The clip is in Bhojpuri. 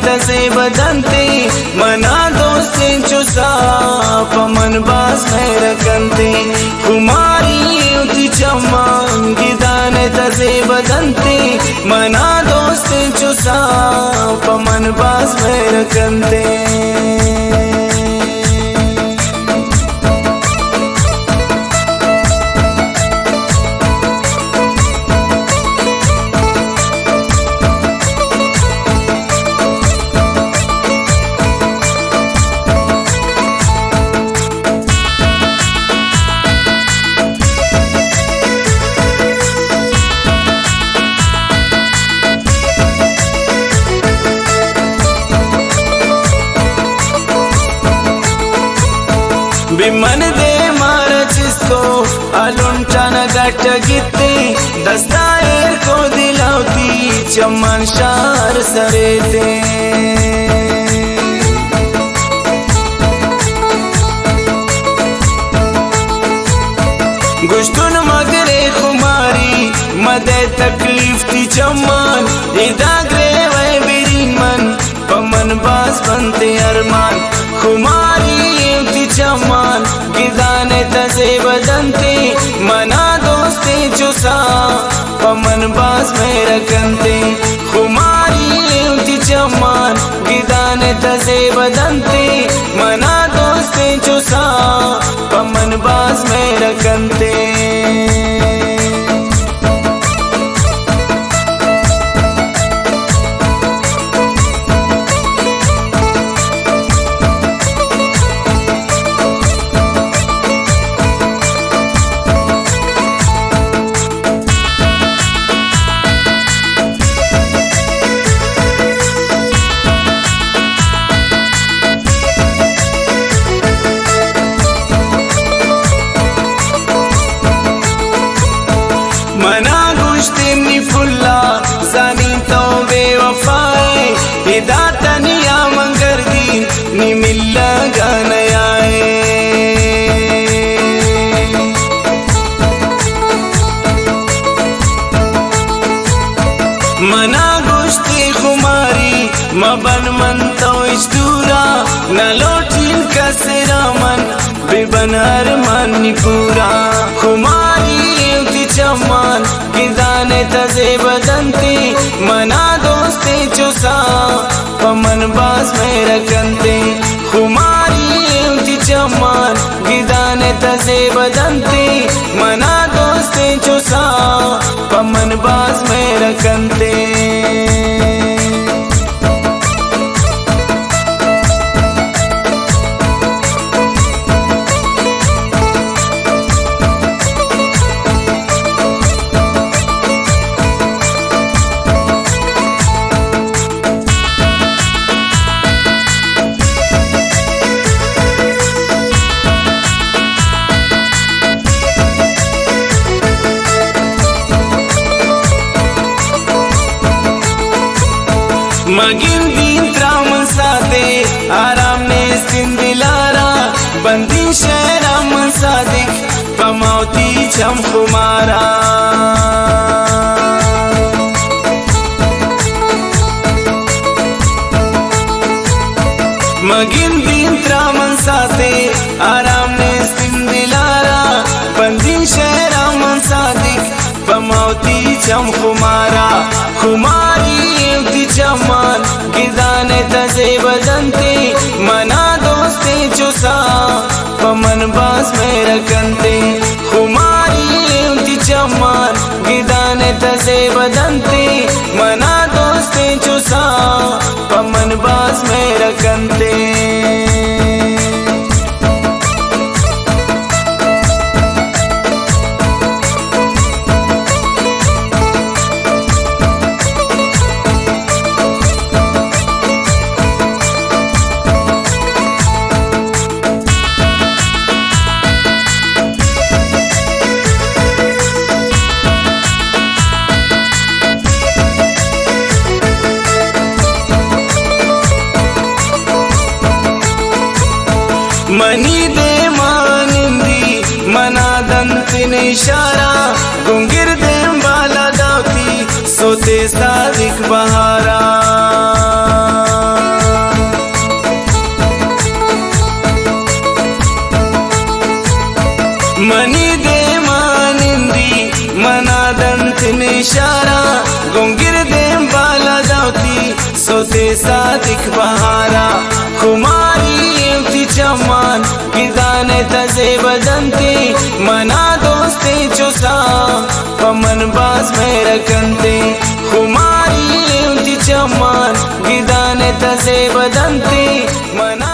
तसे बदनते मना दोस्ते चुसा पमन बास में रखनते कुमारी उती चमन गिदाने तसे बदनते मना दोस्ते चुसा पमन बास में रखनते बिमन दे मारचिस्तो अलुंटान गट गित्ते दस्ताएर को दिलावती चमन शार सरेते गुश्तुन मगरे खुमारी मदे तकलीफ ती चमन इदागरे वै बिरीन मन पमन बास बनते अरमान खुमारी चमन गिदाने तसे बदनते मना दोस्ते चुसा पमन बास में रखनते खुमारी उती चमन गिदाने तसे बदनते मना दोस्ते चुसा पमन बास में रखनते मना गुश्ते नि फुल्ला जानी तो बेवफाए हिदा तनिया मंगर दी नि मिल्ला गानयाए मना गुश्ते खुमारी मबन मन तो इजदूरा न लोटिन कसरा मन बेबन हर मन नि पूरा खुमारी चमन गिदाने तसे बदनते मना दोस्ते चुसा पमन बास में रखनते खुमारी उती चमन गिदाने तसे बदनते मना दोस्ते चुसा पमन बास में रखनते मगिन दिन त्रामन सादे आराम ने सिंदिलारा बंदी शहरा मन सादिक पमावती चम खुमारा मगिन दिन त्रामन सादे आराम ने सिंदिलारा बंदी शहरा मन सादिक पमावती चम खुमारा खुमारी चमन गिदाने तसे बदनते मना दोस्ते चुसा पमन बास में रखनते खुमारी उती चमन गिदाने तसे बदनते मना दोस्ते चुसा पमन बास में रखनते मनी दे मानिंदी मनादंतिन इशारा गुंगिर दे बाला दावती सोते सादिक बहारा इशारा गुंगिर देम बाला दावती सोते सादिक बहारा कुमारी एवती चम्मान गिदाने तजे बदनते मना दोस्ते चुसा पमन बाज में रखनते कुमारी एवती चम्मान गिदाने तजे बदनते मना